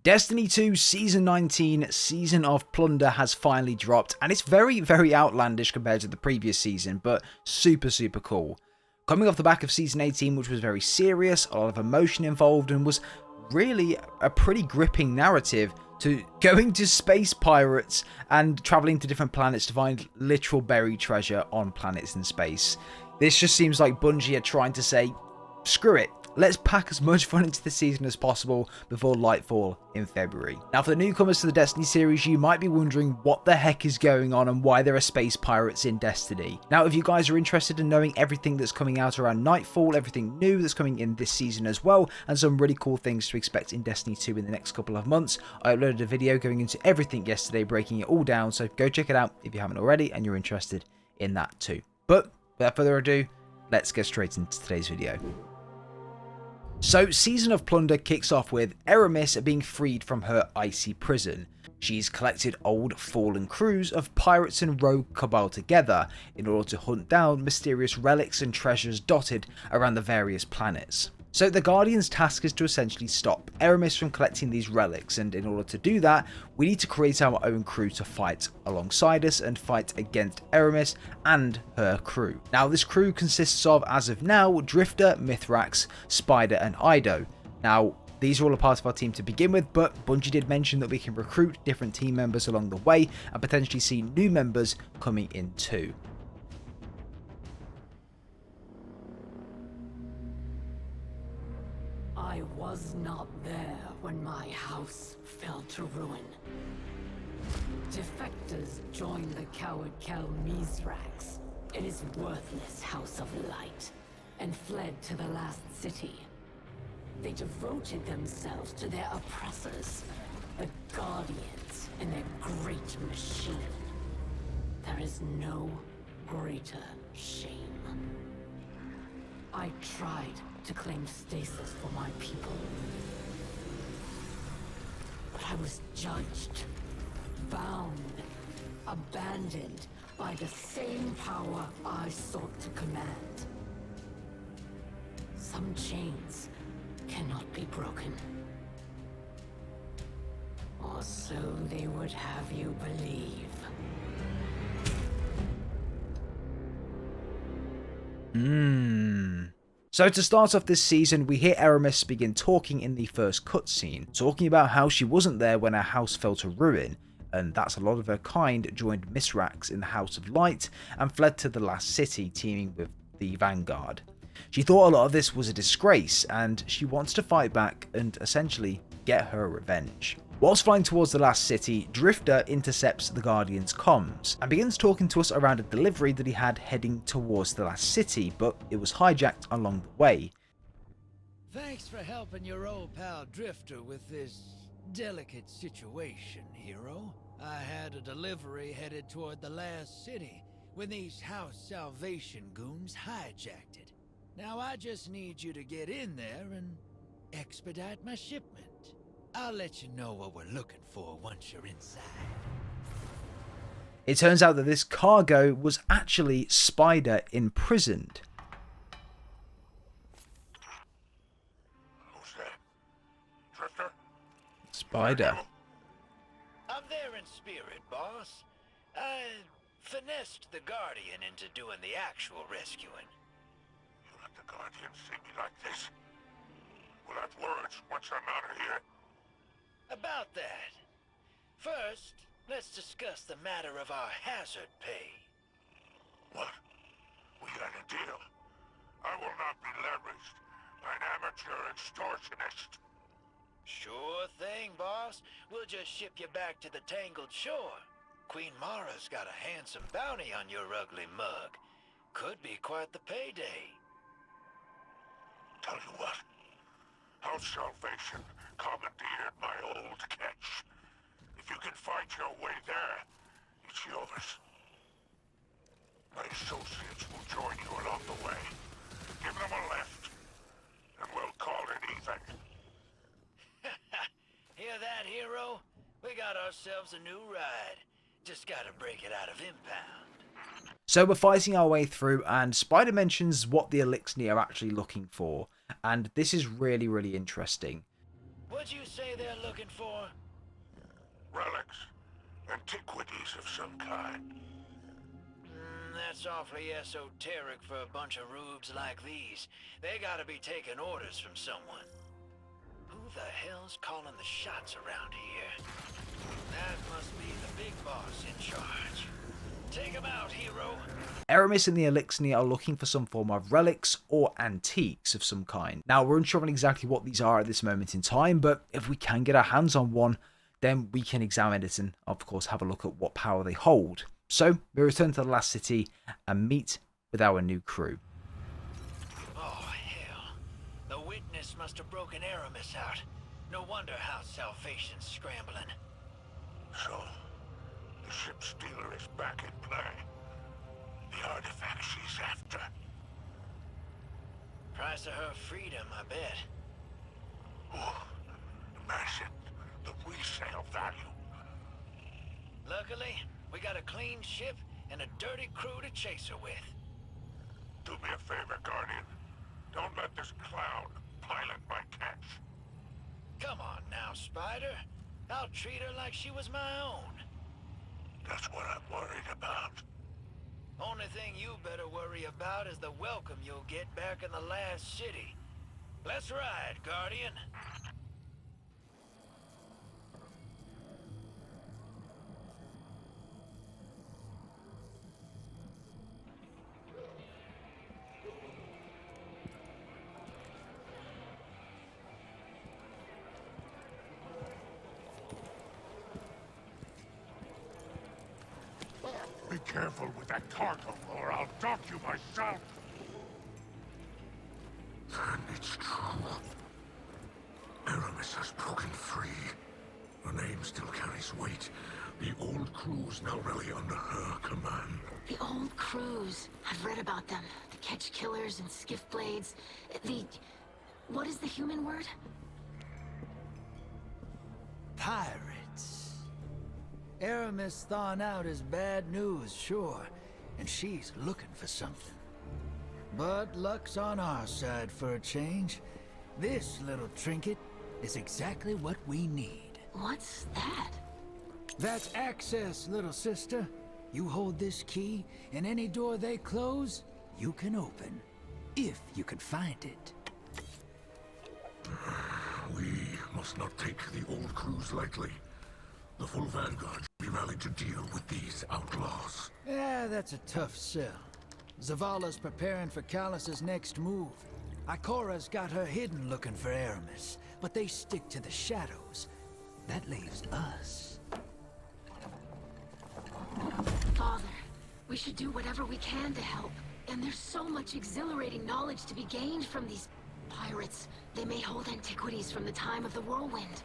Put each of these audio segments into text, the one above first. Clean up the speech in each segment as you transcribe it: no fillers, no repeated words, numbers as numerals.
Destiny 2 Season 19, Season of Plunder has finally dropped, and it's very, very outlandish compared to the previous season, but super, super cool. Coming off the back of Season 18, which was very serious, a lot of emotion involved, and was really a pretty gripping narrative, to going to space pirates and travelling to different planets to find literal buried treasure on planets in space. This just seems like Bungie are trying to say, screw it. Let's pack as much fun into the season as possible before Lightfall in February. Now, for the newcomers to the Destiny series, you might be wondering what the heck is going on and why there are space pirates in Destiny. Now, if you guys are interested in knowing everything that's coming out around Nightfall, everything new that's coming in this season as well, and some really cool things to expect in Destiny 2 in the next couple of months, I uploaded a video going into everything yesterday, breaking it all down, so go check it out if you haven't already and you're interested in that too. But without further ado, let's get straight into today's video. So, Season of Plunder kicks off with Eramis being freed from her icy prison. She's collected old fallen crews of pirates and rogue cabal together in order to hunt down mysterious relics and treasures dotted around the various planets. So the Guardian's task is to essentially stop Eramis from collecting these relics, and in order to do that, we need to create our own crew to fight alongside us and fight against Eramis and her crew. Now, this crew consists of, as of now, Drifter, Mithrax, Spider and Eido. Now, these are all a part of our team to begin with, but Bungie did mention that we can recruit different team members along the way and potentially see new members coming in too. I was not there when my house fell to ruin. Defectors joined the coward Mithrax in his worthless House of Light and fled to the last city. They devoted themselves to their oppressors, the Guardians, and their great machine. There is no greater shame. I tried to claim stasis for my people, but I was judged, bound, abandoned by the same power I sought to command. Some chains cannot be broken, or so they would have you believe. So to start off this season, we hear Eramis begin talking in the first cutscene, talking about how she wasn't there when her house fell to ruin, and that's a lot of her kind joined Mithrax in the House of Light and fled to the last city, teaming with the Vanguard. She thought a lot of this was a disgrace, and she wants to fight back and essentially get her revenge. Whilst flying towards the last city, Drifter intercepts the Guardian's comms and begins talking to us around a delivery that he had heading towards the last city, but it was hijacked along the way. Thanks for helping your old pal Drifter with this delicate situation, hero. I had a delivery headed toward the last city when these House Salvation goons hijacked it. Now I just need you to get in there and expedite my shipment. I'll let you know what we're looking for once you're inside. It turns out that this cargo was actually Spider imprisoned. Who's that? Drifter? Spider. I'm there in spirit, boss. I finessed the Guardian into doing the actual rescuing. You let the Guardian see me like this? We'll have words once I'm out of here. About that. First, let's discuss the matter of our hazard pay. What? We got a deal. I will not be leveraged by an amateur extortionist. Sure thing, boss. We'll just ship you back to the Tangled Shore. Queen Mara's got a handsome bounty on your ugly mug. Could be quite the payday. Tell you what. House Salvation commandeered my old ketch. If you can fight your way there, it's yours. My associates will join you along the way. Give them a lift, and we'll call it even. Hear that, hero? We got ourselves a new ride. Just gotta break it out of impound. So we're fighting our way through, and Spider mentions what the Elixir are actually looking for, and this is really, really interesting. What What'd you say they're looking for? Relics. Antiquities of some kind. That's awfully esoteric for a bunch of rubes like these. They gotta be taking orders from someone. Who the hell's calling the shots around here? That must be the big boss in charge. Take him out, hero. Eramis and the Elixir are looking for some form of relics or antiques of some kind. Now, we're unsure on exactly what these are at this moment in time, but if we can get our hands on one, then we can examine it and, of course, have a look at what power they hold. So, we return to the last city and meet with our new crew. Oh, hell. The witness must have broken Eramis out. No wonder House Salvation's scrambling. So, the ship stealer is back in play. The artifact she's after. Price of her freedom, I bet. Oh, imagine the resale value. Luckily, we got a clean ship and a dirty crew to chase her with. Do me a favor, Guardian. Don't let this clown pilot my catch. Come on now, Spider. I'll treat her like she was my own. That's what I'm worried about. Only thing you better worry about is the welcome you'll get back in the last city. Let's ride, Guardian. Be careful with that cargo, or I'll dock you myself. Then it's true. Eramis has broken free. Her name still carries weight. The old crew's now really under her command. The old crews. I've read about them. The Ketch killers and skiff blades. What is the human word? Pirates. Eramis thawing out is bad news, sure. And she's looking for something. But luck's on our side for a change. This little trinket is exactly what we need. What's that? That's access, little sister. You hold this key, and any door they close, you can open. If you can find it. We must not take the old crews lightly. The full vanguard should be rallied to deal with these outlaws. Yeah, that's a tough sell. Zavala's preparing for Callus's next move. Ikora's got her hidden looking for Eramis, but they stick to the shadows. That leaves us. Father, we should do whatever we can to help. And there's so much exhilarating knowledge to be gained from these pirates. They may hold antiquities from the time of the whirlwind.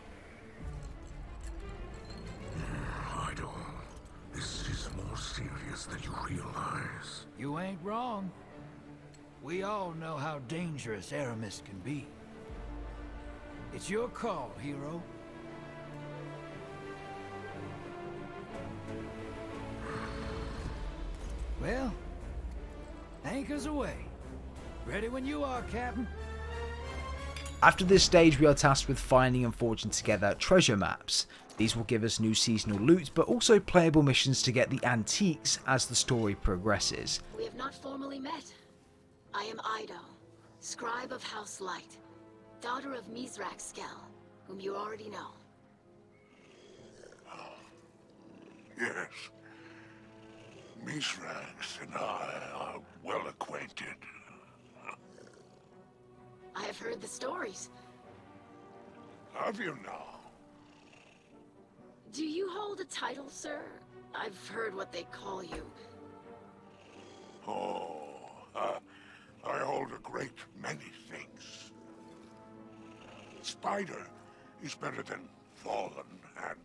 Eido, this is more serious than you realize. You ain't wrong. We all know how dangerous Eramis can be. It's your call, hero. Well, anchors away. Ready when you are, Captain. After this stage, we are tasked with finding and forging together treasure maps. These will give us new seasonal loot, but also playable missions to get the antiques as the story progresses. We have not formally met. I am Eido, scribe of House Light, daughter of Mizrax, whom you already know. Yes. Mizrax and I are well acquainted. I have heard the stories. Have you now? Do you hold a title, sir? I've heard what they call you. I hold a great many things. Spider is better than Fallen, and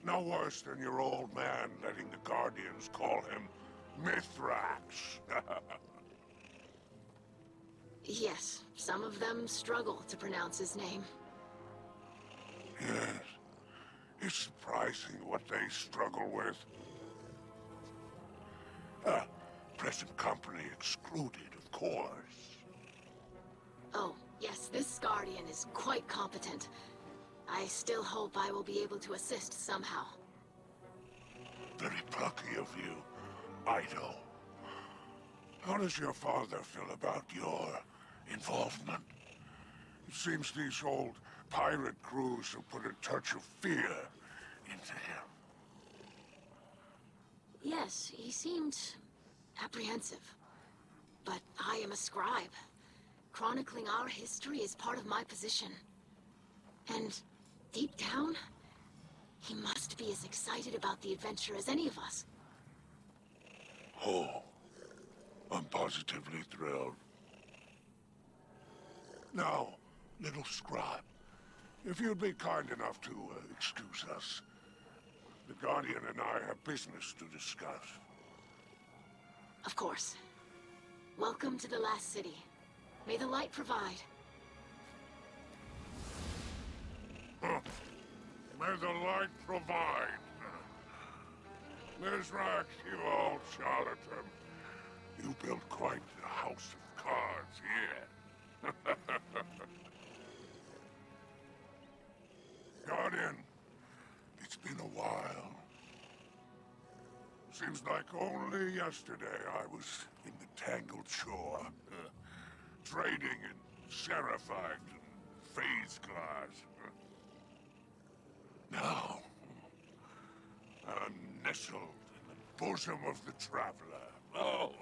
no worse than your old man letting the Guardians call him Mithrax. Yes, some of them struggle to pronounce his name. Yes. It's surprising what they struggle with. Present company excluded, of course. Oh, yes, this Guardian is quite competent. I still hope I will be able to assist somehow. Very plucky of you, Eido. How does your father feel about your involvement? It seems these old pirate crews have put a touch of fear into him. Yes, he seemed apprehensive. But I am a scribe. Chronicling our history is part of my position. And deep down, he must be as excited about the adventure as any of us. Oh, I'm positively thrilled. Now, little scribe, if you'd be kind enough to excuse us. The Guardian and I have business to discuss. Of course. Welcome to the last city. May the light provide. May the light provide. Mizrax, you old charlatan. You built quite a house of cards here. Guardian, it's been a while. Seems like only yesterday I was in the tangled shore, trading in seraphite and phase glass. Now, I'm nestled in the bosom of the traveler. Oh.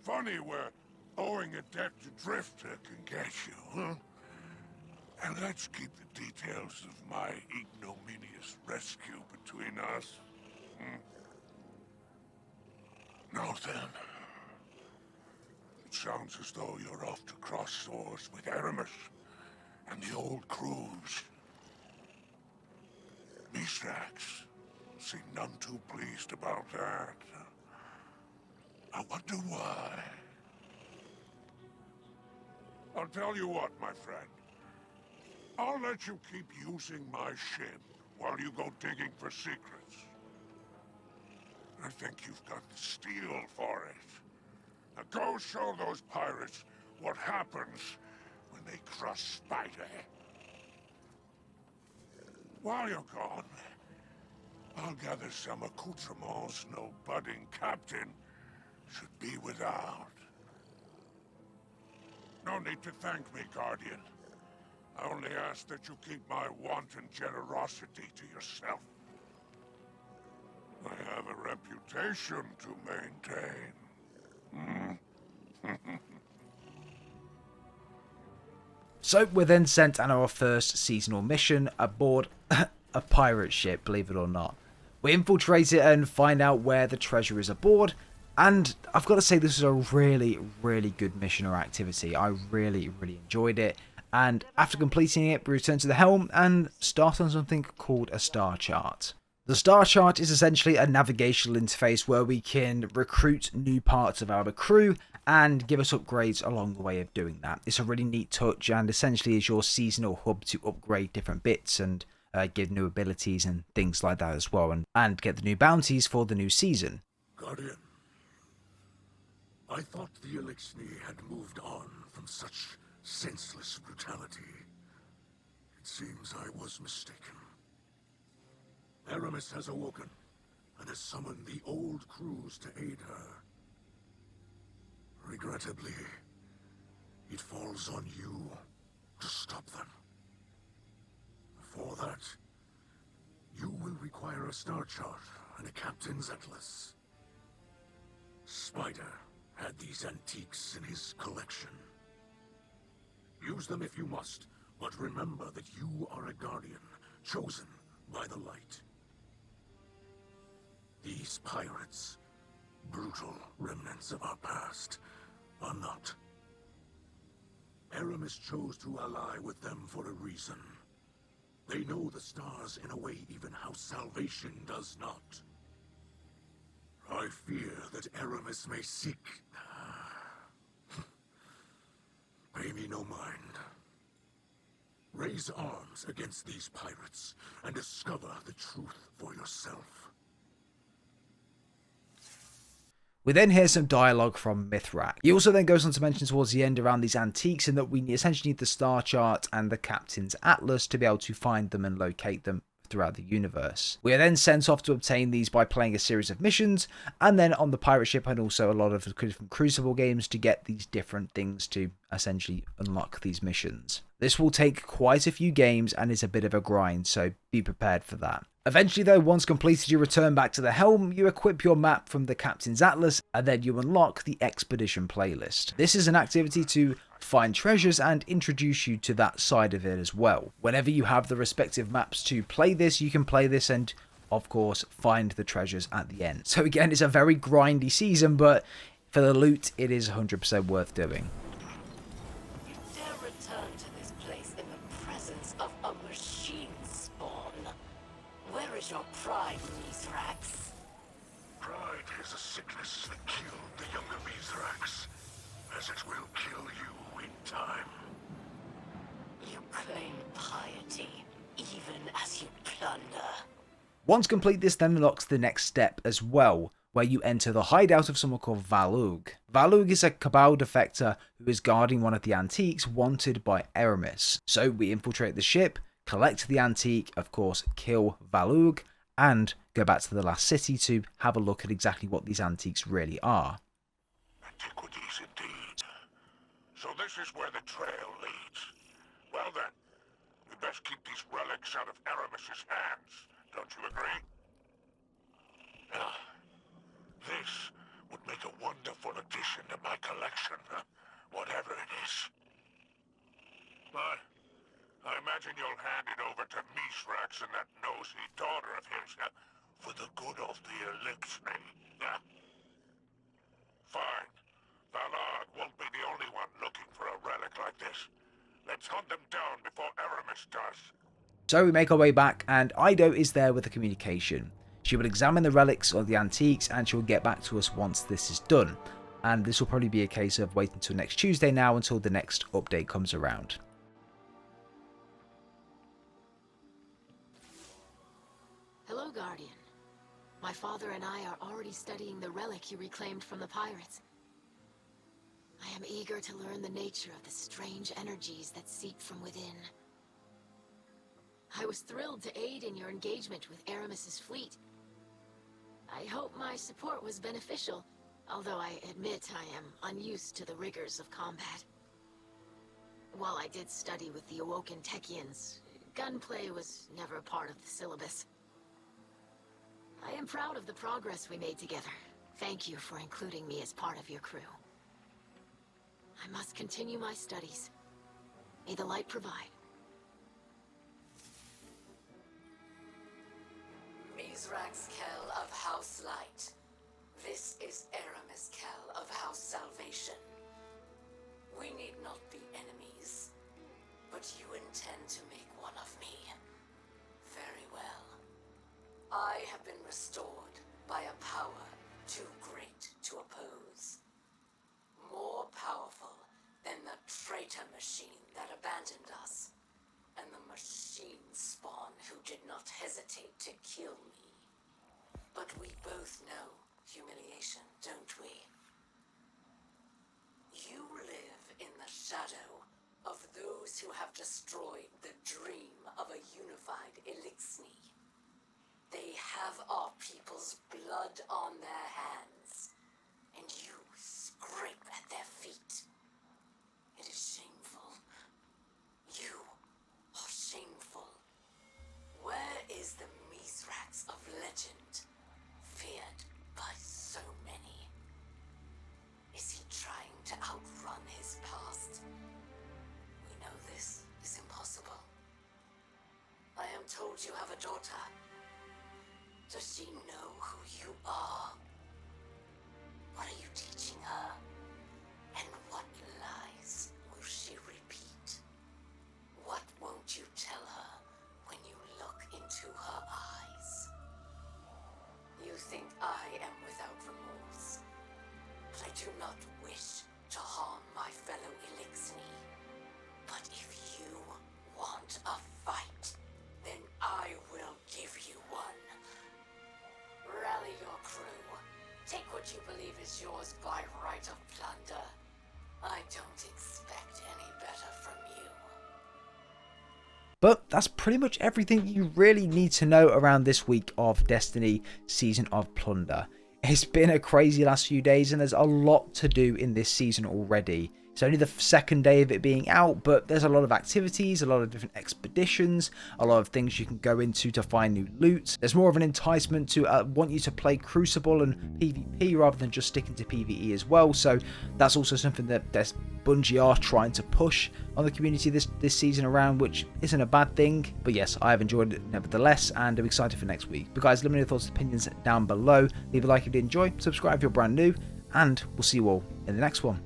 Funny where owing a debt to Drifter can get you, huh? And let's keep the details of my ignominious rescue between us. Now then, it sounds as though you're off to cross swords with Eramis and the old crews. Mizrax seem none too pleased about that. I wonder why. I'll tell you what, my friend. I'll let you keep using my ship while you go digging for secrets. I think you've got the steel for it. Now go show those pirates what happens when they crush Spider. While you're gone, I'll gather some accoutrements no budding captain should be without. No need to thank me, Guardian. I only ask that you keep my wanton generosity to yourself. I have a reputation to maintain. So we're then sent on our first seasonal mission aboard a pirate ship, believe it or not. We infiltrate it and find out where the treasure is aboard. And I've got to say, this is a really, really good mission or activity. I really, really enjoyed it. And after completing it, we return to the helm and start on something called a star chart. The star chart is essentially a navigational interface where we can recruit new parts of our crew and give us upgrades along the way of doing that. It's a really neat touch and essentially is your seasonal hub to upgrade different bits and give new abilities and things like that as well, and get the new bounties for the new season. Guardian, I thought the Elixni had moved on from such senseless brutality. It seems I was mistaken. Eramis has awoken and has summoned the old crews to aid her. Regrettably, it falls on you to stop them. For that, you will require a star chart and a captain's atlas. Spider had these antiques in his collection. Use them if you must, but remember that you are a guardian, chosen by the light. These pirates, brutal remnants of our past, are not. Eramis chose to ally with them for a reason. They know the stars in a way even House Salvation does not. I fear that Eramis may seek... Pay me no mind. Raise arms against these pirates and discover the truth for yourself. We then hear some dialogue from Mithrak. He also then goes on to mention towards the end around these antiques and that we essentially need the star chart and the captain's atlas to be able to find them and locate them throughout the universe. We are then sent off to obtain these by playing a series of missions, and then on the pirate ship and also a lot of different Crucible games to get these different things to essentially unlock these missions. This will take quite a few games and is a bit of a grind, so be prepared for that. Eventually though, once completed, you return back to the helm, you equip your map from the Captain's Atlas, and then you unlock the Expedition playlist. This is an activity to find treasures and introduce you to that side of it as well. Whenever you have the respective maps to play this, you can play this and, of course, find the treasures at the end. So again, it's a very grindy season, but for the loot, it is 100% worth doing. You dare return to this place in the presence of a machine spawn. Where is your pride, Mithrax? Pride is a sickness that killed the younger Mithrax, as it will kill you in time. You claim piety, even as you plunder. Once complete, this then unlocks the next step as well, where you enter the hideout of someone called Valug. Valug is a Cabal defector who is guarding one of the antiques wanted by Eramis. So we infiltrate the ship, collect the antique, of course kill Valug, and go back to the last city to have a look at exactly what these antiques really are. Antiquities indeed. So this is where the trail leads. Well then, we best keep these relics out of Eramis's hands, don't you agree? This would make a wonderful addition to my collection, whatever it is. But I imagine you'll hand it over to Mithrax and that nosy daughter of his for the good of the Elixir. Fine. Valard won't be the only one looking for a relic like this. Let's hunt them down before Eramis does. So we make our way back, and Eido is there with the communication. She will examine the relics or the antiques, and she will get back to us once this is done. And this will probably be a case of waiting until next Tuesday now until the next update comes around. Hello, Guardian. My father and I are already studying the relic you reclaimed from the pirates. I am eager to learn the nature of the strange energies that seep from within. I was thrilled to aid in your engagement with Eramis's fleet. I hope my support was beneficial, although I admit I am unused to the rigors of combat. While I did study with the Awoken Techians, gunplay was never a part of the syllabus. I am proud of the progress we made together. Thank you for including me as part of your crew. I must continue my studies. May the light provide. Mithrax Kell of House Light. This is Eramis Kell of House Salvation. We need not be enemies, but you intend to make one of me. Very well. I have been restored by a power too great to oppose. More powerful than the traitor machine that abandoned us, and the machine spawn who did not hesitate to kill me. But we both know humiliation, don't we? You live in the shadow of those who have destroyed the dream of a unified Elixir. They have our people's blood on their hands, and you scrape at their feet. It is shameful. You are shameful. Where is the Mithrax of legend, feared by so many? Is he trying to outrun his past? We know this is impossible. I am told you have a daughter. Does she know who you are? What are you teaching her? And what lies will she repeat? What won't you tell her when you look into her eyes? You think I am without remorse, but I do not wish to harm my fellow Elixir. But if you want a fight, then I will give you one. Rally your crew. Take what you believe is But that's pretty much everything you really need to know around this week of Destiny Season of Plunder. It's been a crazy last few days and there's a lot to do in this season already. It's only the second day of it being out, but there's a lot of activities, a lot of different expeditions, a lot of things you can go into to find new loot. There's more of an enticement to want you to play Crucible and PvP rather than just sticking to PvE as well. So that's also something that Bungie are trying to push on the community this season around, which isn't a bad thing. But yes, I have enjoyed it nevertheless, and I'm excited for next week. But guys, let me know your thoughts and opinions down below. Leave a like if you did enjoy, subscribe if you're brand new, and we'll see you all in the next one.